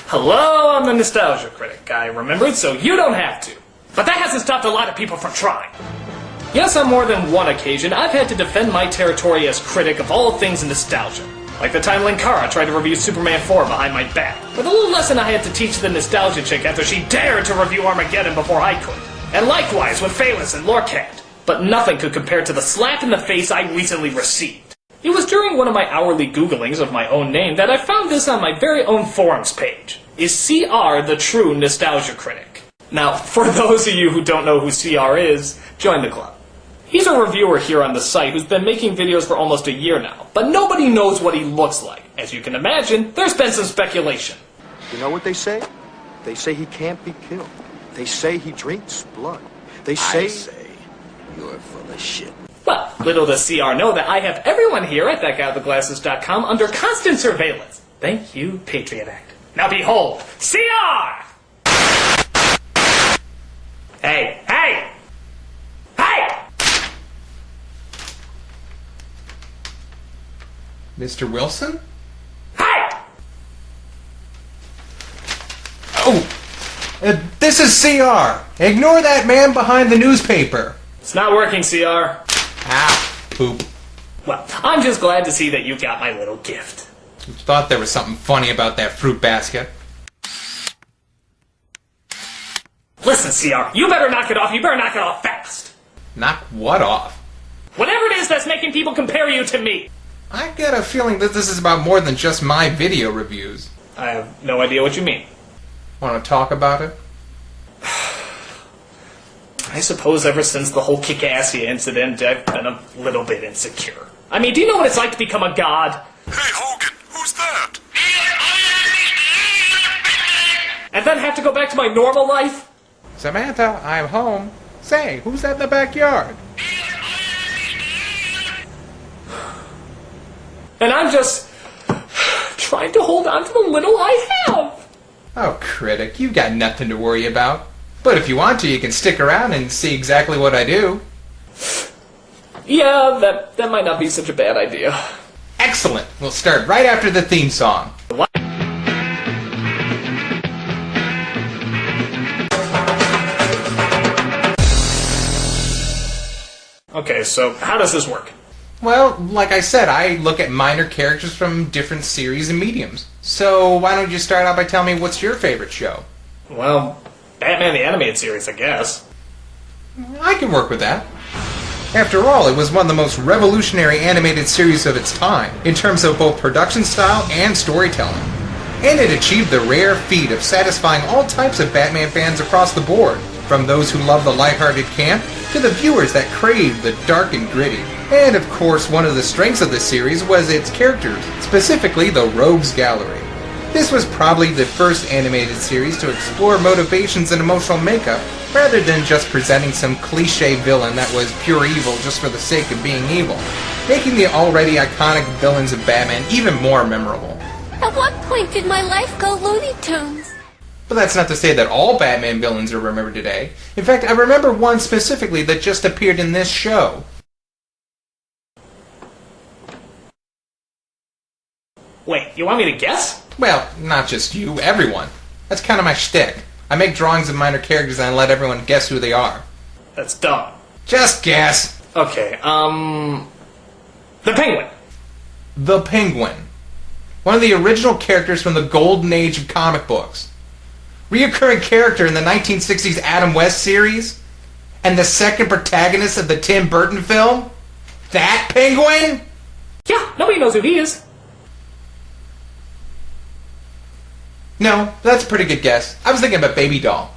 Hello, I'm the Nostalgia Critic. I remembered, so you don't have to. But that hasn't stopped a lot of people from trying. Yes, on more than one occasion, I've had to defend my territory as critic of all things nostalgia. Like the time Linkara tried to review Superman 4 behind my back, or the little lesson I had to teach the nostalgia chick after she dared to review Armageddon before I could. And likewise with Phaelus and Lorcat. But nothing could compare to the slap in the face I recently received. It was during one of my hourly Googlings of my own name that I found this on my very own forums page. Is CR the true nostalgia critic? Now, for those of you who don't know who CR is, join the club. He's a reviewer here on the site who's been making videos for almost a year now, but nobody knows what he looks like. As you can imagine, there's been some speculation. You know what they say? They say he can't be killed. They say he drinks blood. They say... I say you're full of shit. Well, little does CR know that I have everyone here at thatguywiththeglasses.com under constant surveillance. Thank you, Patriot Act. Now behold, CR! Hey, hey! Hey! Mr. Wilson? Hey! Oh! This is CR! Ignore that man behind the newspaper! It's not working, CR. Ah, poop. Well, I'm just glad to see that you got my little gift. Thought there was something funny about that fruit basket. Listen, CR, you better knock it off. You better knock it off fast. Knock what off? Whatever it is that's making people compare you to me. I get a feeling that this is about more than just my video reviews. I have no idea what you mean. Want to talk about it? I suppose ever since the whole Kick-Assy incident, I've been a little bit insecure. I mean, do you know what it's like to become a god? Hey, Hogan, who's that? And then have to go back to my normal life? Samantha, I'm home. Say, who's that in the backyard? And I'm just trying to hold on to the little I have. Oh, Critic, you've got nothing to worry about. But if you want to, you can stick around and see exactly what I do. Yeah, that might not be such a bad idea. Excellent! We'll start right after the theme song. What? Okay, so how does this work? Well, like I said, I look at minor characters from different series and mediums. So why don't you start out by telling me what's your favorite show? Well, Batman the Animated Series, I guess. I can work with that. After all, it was one of the most revolutionary animated series of its time, in terms of both production style and storytelling. And it achieved the rare feat of satisfying all types of Batman fans across the board, from those who love the lighthearted camp, to the viewers that crave the dark and gritty. And of course, one of the strengths of the series was its characters, specifically the Rogues Gallery. This was probably the first animated series to explore motivations and emotional makeup, rather than just presenting some cliché villain that was pure evil just for the sake of being evil, making the already iconic villains of Batman even more memorable. At what point did my life go Looney Tunes? But that's not to say that all Batman villains are remembered today. In fact, I remember one specifically that just appeared in this show. Wait, you want me to guess? Well, not just you, everyone. That's kind of my shtick. I make drawings of minor characters and I let everyone guess who they are. That's dumb. Just guess. Okay, the Penguin. The Penguin. One of the original characters from the golden age of comic books. Reoccurring character in the 1960s Adam West series. And the second protagonist of the Tim Burton film. That Penguin? Yeah, nobody knows who he is. No, that's a pretty good guess. I was thinking of a baby doll.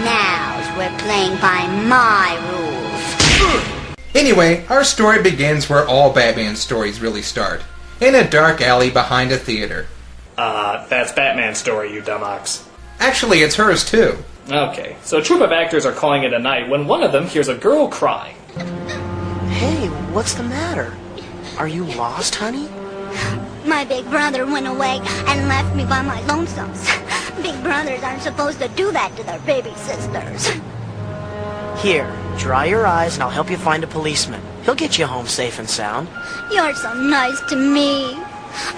Now we're playing by my rules. Anyway, our story begins where all Batman stories really start. In a dark alley behind a theater. That's Batman's story, you dumb ox. Actually, it's hers too. Okay, so a troupe of actors are calling it a night when one of them hears a girl crying. Hey, what's the matter? Are you lost, honey? My big brother went away and left me by my lonesomes. Big brothers aren't supposed to do that to their baby sisters. Here, dry your eyes and I'll help you find a policeman. He'll get you home safe and sound. You're so nice to me.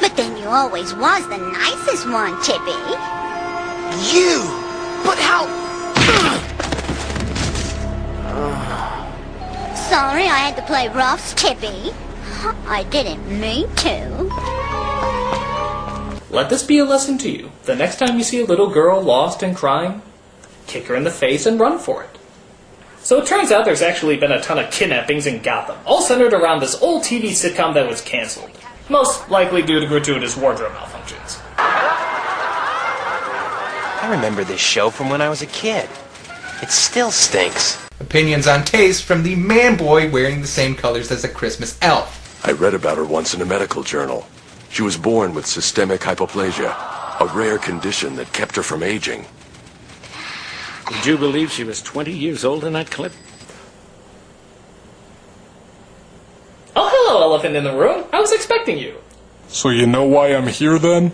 But then you always was the nicest one, Chippy. You! But how... Sorry I had to play rough, Chippy. I didn't mean to. Let this be a lesson to you. The next time you see a little girl lost and crying, kick her in the face and run for it. So it turns out there's actually been a ton of kidnappings in Gotham, all centered around this old TV sitcom that was cancelled. Most likely due to gratuitous wardrobe malfunctions. I remember this show from when I was a kid. It still stinks. Opinions on taste from the man boy wearing the same colors as a Christmas elf. I read about her once in a medical journal. She was born with systemic hypoplasia, a rare condition that kept her from aging. Would you believe she was 20 years old in that clip? Oh, hello, elephant in the room. I was expecting you. So you know why I'm here then?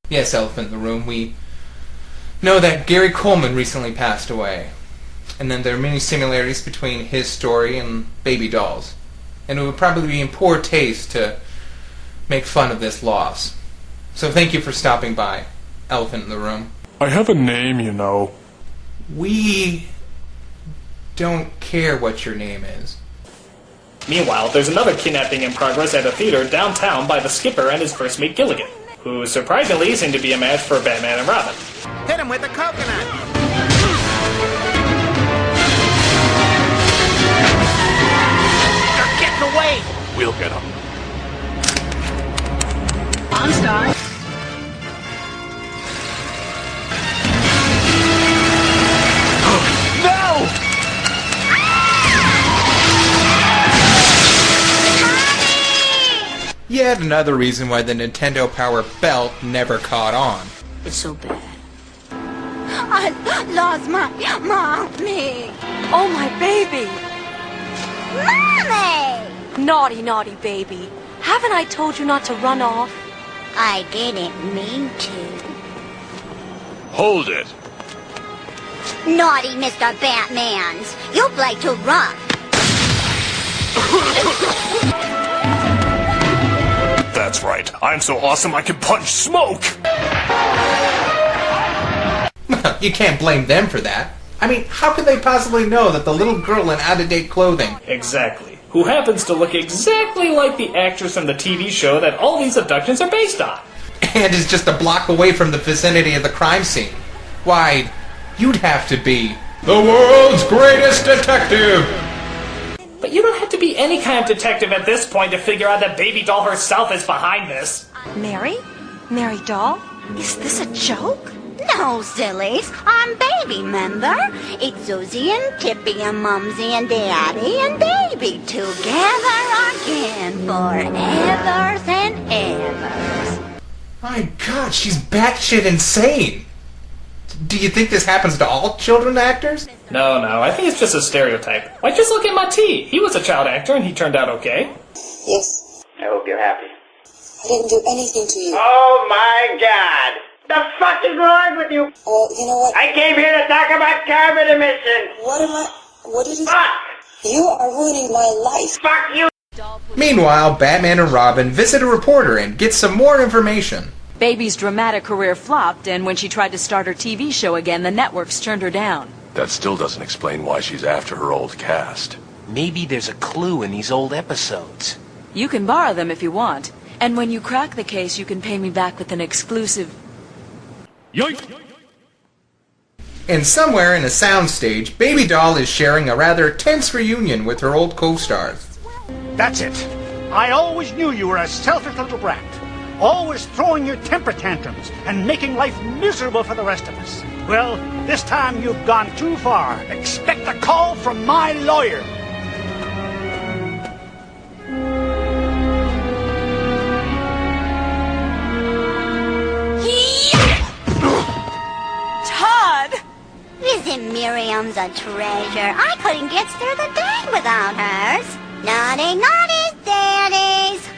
Yes, elephant in the room, we know that Gary Coleman recently passed away. And then there are many similarities between his story and baby dolls. And it would probably be in poor taste to make fun of this loss. So thank you for stopping by, elephant in the room. I have a name, you know. We don't care what your name is. Meanwhile, there's another kidnapping in progress at a theater downtown by the skipper and his first mate Gilligan, who surprisingly seem to be a match for Batman and Robin. Hit him with a coconut! They're getting away! We'll get them. Monster! No! Yet another reason why the Nintendo Power Belt never caught on. It's so bad. I lost my mommy. Oh, my baby! Mommy! Naughty, naughty baby. Haven't I told you not to run off? I didn't mean to. Hold it. Naughty Mr. Batmans. You play too rough. That's right. I'm so awesome I can punch smoke! You can't blame them for that. I mean, how could they possibly know that the little girl in out-of-date clothing... Exactly. Who happens to look exactly like the actress from the TV show that all these abductions are based on. and is just a block away from the vicinity of the crime scene? Why, you'd have to be the world's greatest detective! But you don't have to be any kind of detective at this point to figure out that Baby Doll herself is behind this. Mary? Mary Doll? Is this a joke? No, sillies. I'm Baby, member. It's Susie and Tippy and Mumsy and Daddy and Baby together again forever and ever. My God, she's batshit insane. Do you think this happens to all children actors? No, I think it's just a stereotype. Like, just look at Mati. He was a child actor and he turned out okay. Yes. I hope you're happy. I didn't do anything to you. Oh my God! The fuck is wrong with you? Well, you know what? I came here to talk about carbon emissions! What did you Fuck! You are ruining my life. Fuck you! Meanwhile, Batman and Robin visit a reporter and get some more information. Baby's dramatic career flopped, and when she tried to start her TV show again, the networks turned her down. That still doesn't explain why she's after her old cast. Maybe there's a clue in these old episodes. You can borrow them if you want, and when you crack the case, you can pay me back with an exclusive... Yoink! And somewhere in a soundstage, Baby Doll is sharing a rather tense reunion with her old co-stars. That's it. I always knew you were a selfish little brat. Always throwing your temper tantrums and making life miserable for the rest of us. Well, this time you've gone too far. Expect a call from my lawyer. Todd! Listen, Miriam's a treasure. I couldn't get through the day without hers. Naughty, naughty daddies.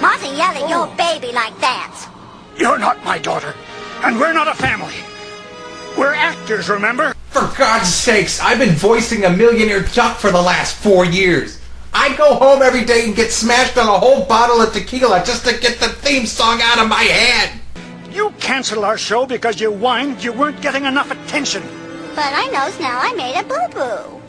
Mustn't yell at your baby like that. You're not my daughter, and we're not a family. We're actors, remember? For God's sakes, I've been voicing a millionaire duck for the last 4 years. I go home every day and get smashed on a whole bottle of tequila just to get the theme song out of my head. You canceled our show because you whined you weren't getting enough attention. But I knows now I made a boo-boo.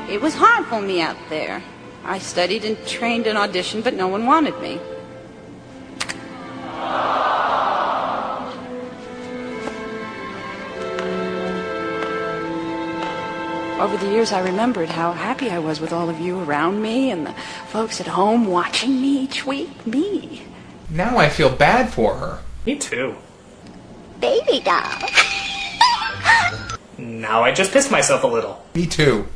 It was hard for me out there. I studied and trained and auditioned, but no one wanted me. Over the years, I remembered how happy I was with all of you around me and the folks at home watching me each week. Me. Now I feel bad for her. Me too. Baby doll. Now I just pissed myself a little. Me too.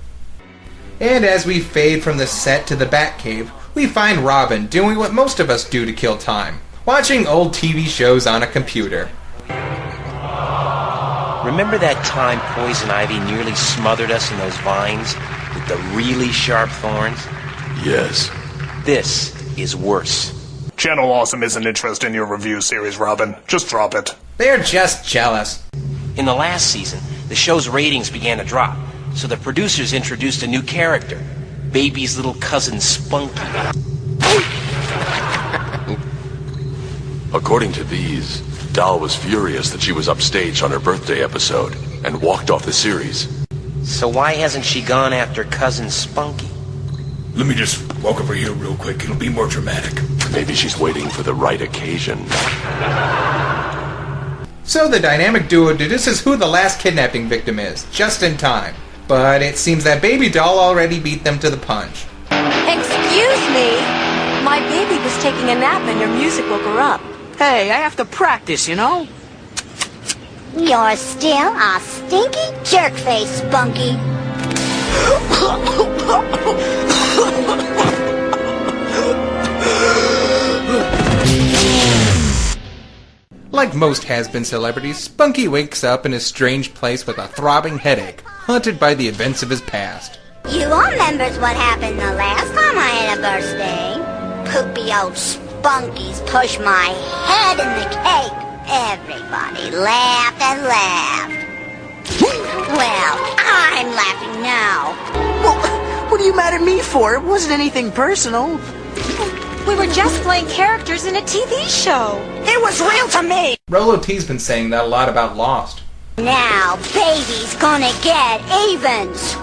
And as we fade from the set to the Batcave, we find Robin doing what most of us do to kill time. Watching old TV shows on a computer. Remember that time Poison Ivy nearly smothered us in those vines with the really sharp thorns? Yes. This is worse. Channel Awesome isn't interested in your review series, Robin. Just drop it. They're just jealous. In the last season, the show's ratings began to drop, so the producers introduced a new character, Baby's little cousin Spunky. According to these, Doll was furious that she was upstaged on her birthday episode and walked off the series. So why hasn't she gone after cousin Spunky? Let me just walk over here real quick. It'll be more dramatic. Maybe she's waiting for the right occasion. So the dynamic duo deduces who the last kidnapping victim is, just in time. But it seems that Baby Doll already beat them to the punch. Excuse me? My baby was taking a nap and your music woke her up. Hey, I have to practice, you know? You're still a stinky jerkface, Spunky. Like most has-been celebrities, Spunky wakes up in a strange place with a throbbing headache, haunted by the events of his past. You all remembers what happened the last time I had a birthday? Poopy old Spunkies pushed my head in the cake. Everybody laughed and laughed. Well, I'm laughing now. Well, what are you mad at me for? It wasn't anything personal. We were just playing characters in a TV show. It was real to me! Rolo T's been saying that a lot about Lost. Now, baby's gonna get evens.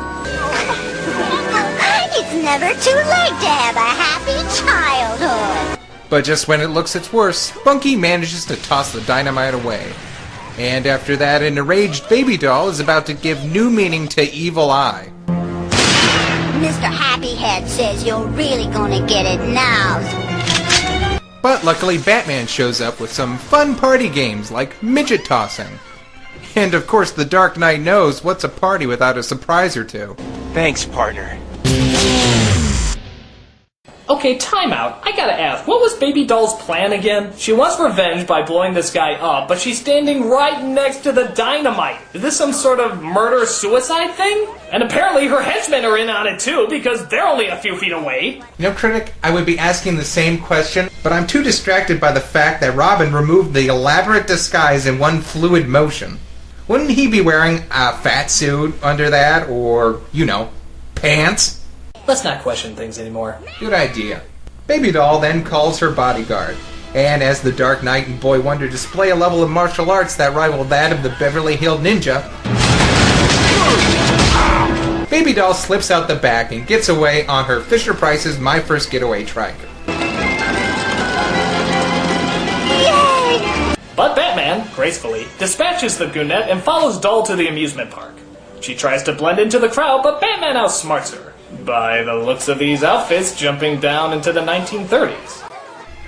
It's never too late to have a happy childhood. But just when it looks its worst, Spunky manages to toss the dynamite away. And after that, an enraged Baby Doll is about to give new meaning to Evil Eye. Mr. Happyhead says you're really gonna get it now. But luckily Batman shows up with some fun party games like midget tossing. And of course the Dark Knight knows what's a party without a surprise or two. Thanks, partner. Okay, time out. I gotta ask, what was Baby Doll's plan again? She wants revenge by blowing this guy up, but she's standing right next to the dynamite. Is this some sort of murder-suicide thing? And apparently her henchmen are in on it too, because they're only a few feet away. You know, Critic, I would be asking the same question, but I'm too distracted by the fact that Robin removed the elaborate disguise in one fluid motion. Wouldn't he be wearing a fat suit under that, or, you know, pants? Let's not question things anymore. Good idea. Baby Doll then calls her bodyguard, and as the Dark Knight and Boy Wonder display a level of martial arts that rival that of the Beverly Hills Ninja, Baby Doll slips out the back and gets away on her Fisher-Price's My First Getaway trike. Yay! But Batman, gracefully, dispatches the goonette and follows Doll to the amusement park. She tries to blend into the crowd, but Batman outsmarts her. By the looks of these outfits, jumping down into the 1930s.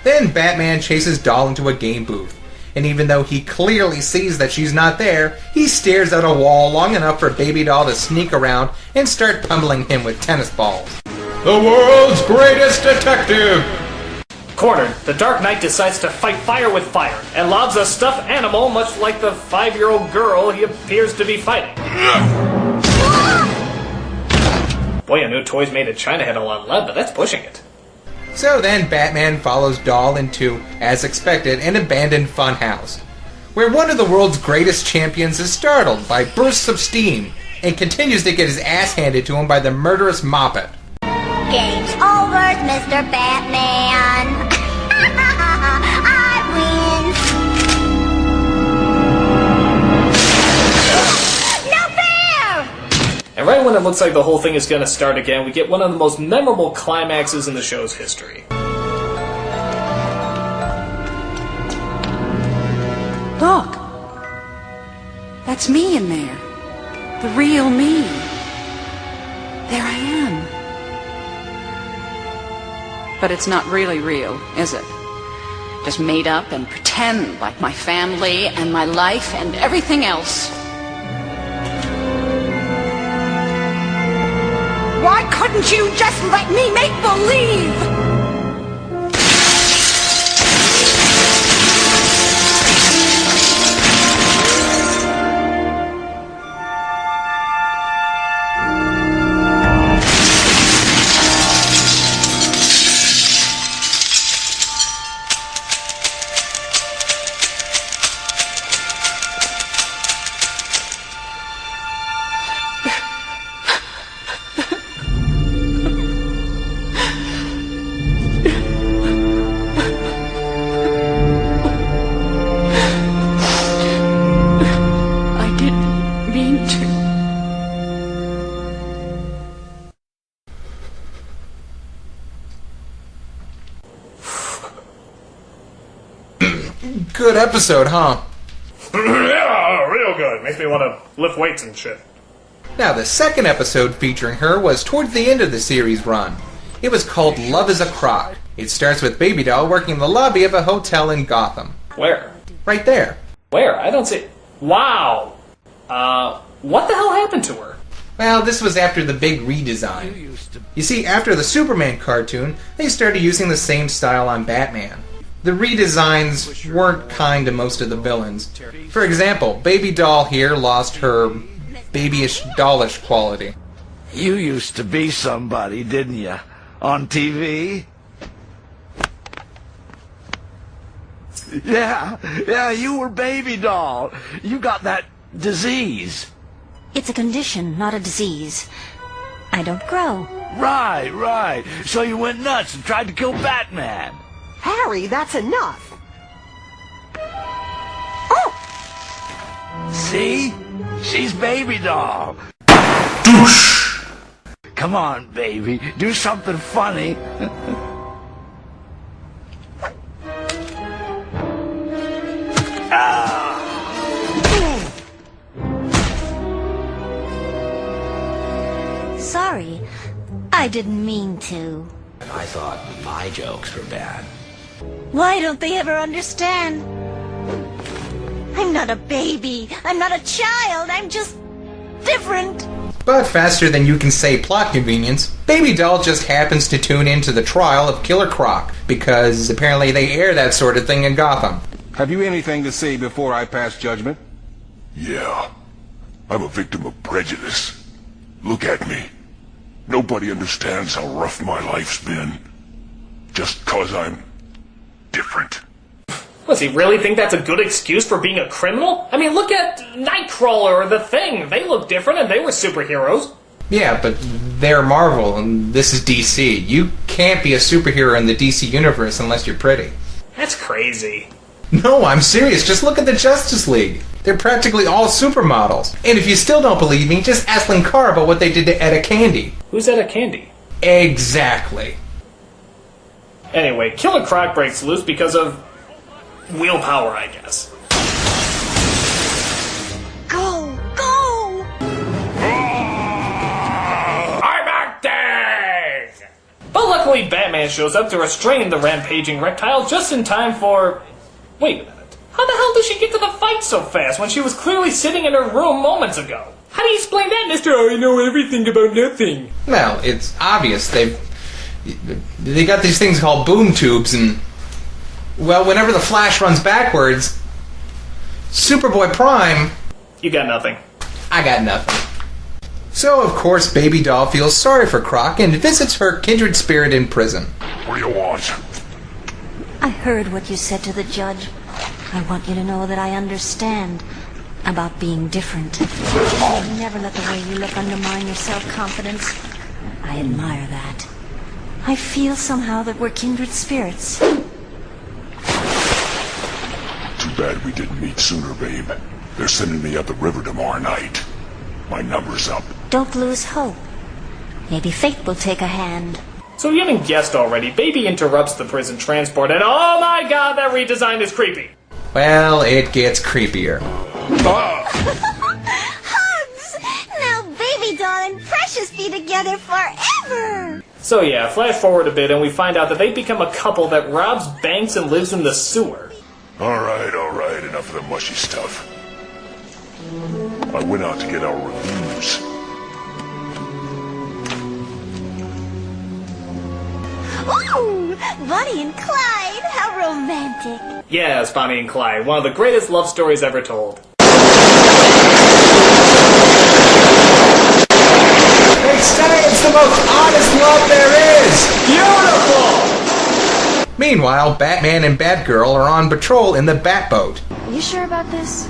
Then Batman chases Doll into a game booth, and even though he clearly sees that she's not there, he stares at a wall long enough for Baby Doll to sneak around and start pummeling him with tennis balls. The world's greatest detective! Cornered, the Dark Knight decides to fight fire with fire, and lobs a stuffed animal much like the 5-year-old girl he appears to be fighting. Boy, I knew toys made in China had a lot of lead, but that's pushing it. So then Batman follows Doll into, as expected, an abandoned funhouse, where one of the world's greatest champions is startled by bursts of steam and continues to get his ass handed to him by the murderous Moppet. Game's over, Mr. Batman. I win. No fair! And right when it looks like the whole thing is going to start again, we get one of the most memorable climaxes in the show's history. Look. That's me in there. The real me. There I am. But it's not really real, is it? Just made up and pretend like my family and my life and everything else. Why couldn't you just let me make believe? Good episode, huh? Yeah, real good. Makes me want to lift weights and shit. Now, the second episode featuring her was towards the end of the series run. It was called Love is a Crock. It starts with Baby Doll working in the lobby of a hotel in Gotham. Where? Right there. Where? I don't see... Wow. What the hell happened to her? Well, this was after the big redesign. You see, after the Superman cartoon, they started using the same style on Batman. The redesigns weren't kind to most of the villains. For example, Baby Doll here lost her babyish, dollish quality. You used to be somebody, didn't you? On TV? Yeah, you were Baby Doll. You got that disease. It's a condition, not a disease. I don't grow. Right. So you went nuts and tried to kill Batman. Harry, that's enough. Oh! See? She's Baby Doll. Douche! Come on, baby. Do something funny. Sorry, I didn't mean to. I thought my jokes were bad. Why don't they ever understand? I'm not a baby. I'm not a child. I'm just different. But faster than you can say plot convenience, Baby Doll just happens to tune into the trial of Killer Croc, because apparently they air that sort of thing in Gotham. Have you anything to say before I pass judgment? Yeah. I'm a victim of prejudice. Look at me. Nobody understands how rough my life's been. Just 'cause I'm different. Does he really think that's a good excuse for being a criminal? I mean, look at Nightcrawler or The Thing. They look different and they were superheroes. Yeah, but they're Marvel and this is DC. You can't be a superhero in the DC universe unless you're pretty. That's crazy. No, I'm serious. Just look at the Justice League. They're practically all supermodels. And if you still don't believe me, just ask Linkar about what they did to Etta Candy. Who's Etta Candy? Exactly. Anyway, Killer Croc breaks loose because of willpower, I guess. Go! I'm acting! But luckily, Batman shows up to restrain the rampaging reptile just in time for... Wait a minute. How the hell did she get to the fight so fast when she was clearly sitting in her room moments ago? How do you explain that, Mr. I know everything about nothing? Well, it's obvious. They got these things called boom tubes, and... Well, whenever the Flash runs backwards, Superboy Prime... You got nothing. I got nothing. So, of course, Baby Doll feels sorry for Croc and visits her kindred spirit in prison. What do you want? want? I heard what you said to the judge. I want you to know that I understand about being different. You never let the way you look undermine your self-confidence. I admire that. I feel somehow that we're kindred spirits. Too bad we didn't meet sooner, babe. They're sending me up the river tomorrow night. My number's up. Don't lose hope. Maybe fate will take a hand. So if you haven't guessed already, Baby interrupts the prison transport, and oh my god, that redesign is creepy! Well, it gets creepier. Hugs! Now Baby Doll and Precious be together forever! So yeah, flash forward a bit and we find out that they become a couple that robs banks and lives in the sewer. Alright, enough of the mushy stuff. I went out to get our reviews. Ooh! Bonnie and Clyde! How romantic! Yes, Bonnie and Clyde, one of the greatest love stories ever told. They say it's the most honest love there is! Beautiful! Meanwhile, Batman and Batgirl are on patrol in the Batboat. You sure about this?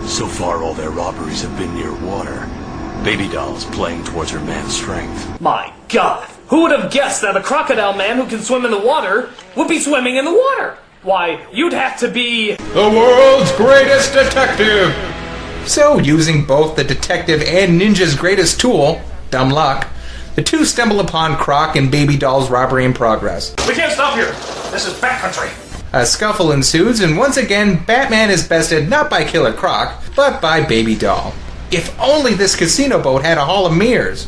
So far, all their robberies have been near water. Baby Doll's playing towards her man's strength. My god! Who would have guessed that a crocodile man who can swim in the water would be swimming in the water? Why, you'd have to be... the world's greatest detective! So, using both the detective and ninja's greatest tool, dumb luck, the two stumble upon Croc and Baby Doll's robbery in progress. We can't stop here. This is backcountry. A scuffle ensues, and once again, Batman is bested not by Killer Croc, but by Baby Doll. If only this casino boat had a hall of mirrors.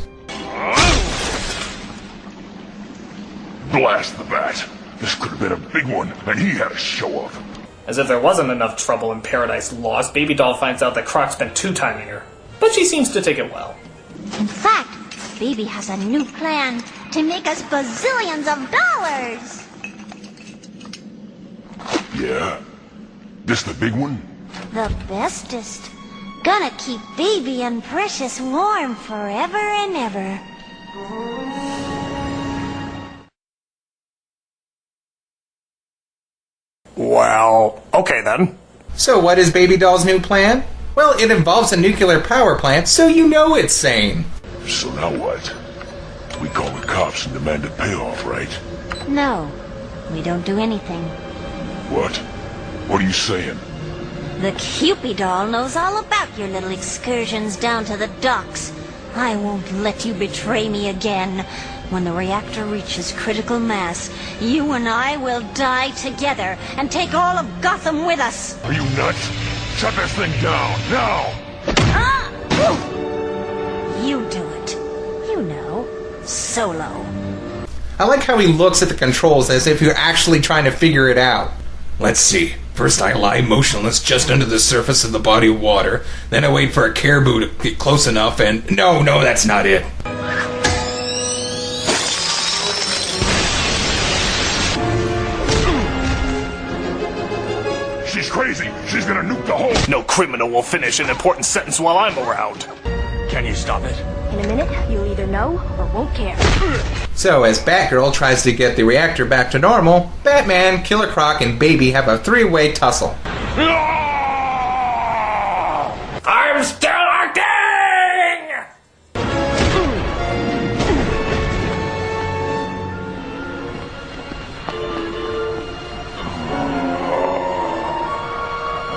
Blast the bat. This could have been a big one, and he had a show off. As if there wasn't enough trouble in Paradise Lost, Baby Doll finds out that Croc spent two-timing her. But she seems to take it well. In fact, Baby has a new plan to make us bazillions of dollars! Yeah? This the big one? The bestest. Gonna keep Baby and Precious warm forever and ever. Well, okay then. So what is Baby Doll's new plan? Well, it involves a nuclear power plant, so you know it's sane. So now what? We call the cops and demand a payoff, right? No, we don't do anything. What? What are you saying? The Cupid doll knows all about your little excursions down to the docks. I won't let you betray me again. When the reactor reaches critical mass, you and I will die together and take all of Gotham with us. Are you nuts? Shut this thing down, now! Ah! You do it. You know, solo. I like how he looks at the controls as if you're actually trying to figure it out. Let's see. First I lie motionless just under the surface of the body of water. Then I wait for a caribou to get close enough and... No, that's not it. She's crazy. She's gonna nuke the whole... No criminal will finish an important sentence while I'm around. Can you stop it? In a minute, you'll either know or won't care. So, as Batgirl tries to get the reactor back to normal, Batman, Killer Croc, and Baby have a three-way tussle. I'm still acting!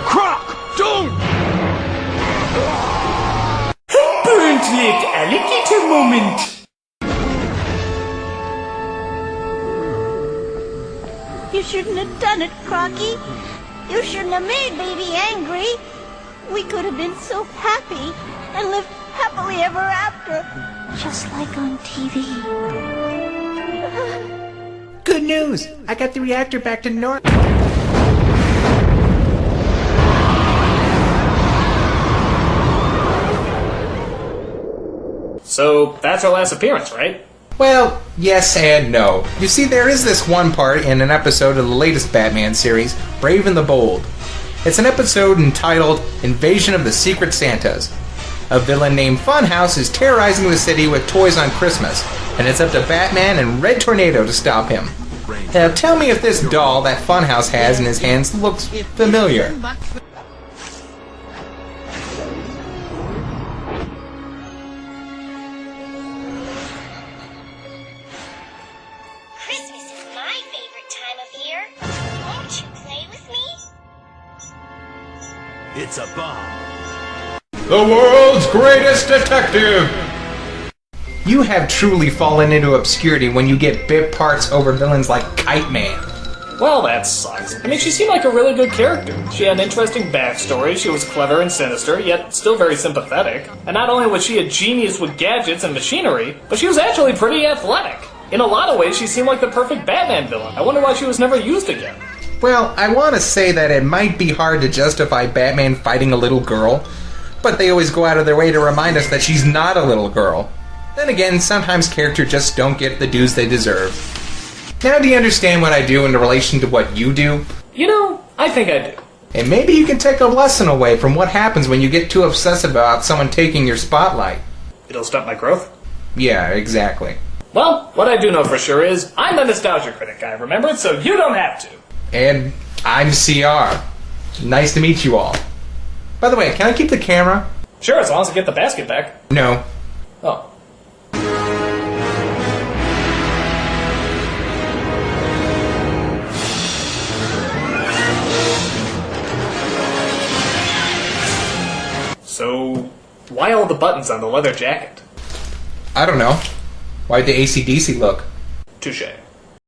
Croc! Don't! Burnt-lipped alligator moment! You shouldn't have done it, Crocky. You shouldn't have made Baby angry. We could have been so happy and lived happily ever after, just like on TV. Good news! I got the reactor back to normal. So, that's our last appearance, right? Well, yes and no. You see, there is this one part in an episode of the latest Batman series, Brave and the Bold. It's an episode entitled Invasion of the Secret Santas. A villain named Funhouse is terrorizing the city with toys on Christmas, and it's up to Batman and Red Tornado to stop him. Now tell me if this doll that Funhouse has in his hands looks familiar. Christmas is my favorite time of year. Won't you play with me? It's a bomb. The world's greatest detective! You have truly fallen into obscurity when you get bit parts over villains like Kite Man. Well, that sucks. I mean, she seemed like a really good character. She had an interesting backstory, she was clever and sinister, yet still very sympathetic. And not only was she a genius with gadgets and machinery, but she was actually pretty athletic. In a lot of ways, she seemed like the perfect Batman villain. I wonder why she was never used again. Well, I want to say that it might be hard to justify Batman fighting a little girl, but they always go out of their way to remind us that she's not a little girl. Then again, sometimes characters just don't get the dues they deserve. Now do you understand what I do in relation to what you do? You know, I think I do. And maybe you can take a lesson away from what happens when you get too obsessive about someone taking your spotlight. It'll stunt my growth? Yeah, exactly. Well, what I do know for sure is, I'm the Nostalgia Critic guy, remember? So you don't have to. And I'm CR. Nice to meet you all. By the way, can I keep the camera? Sure, as long as I get the basket back. No. Oh. So, why all the buttons on the leather jacket? I don't know. Why'd the AC/DC look? Touché.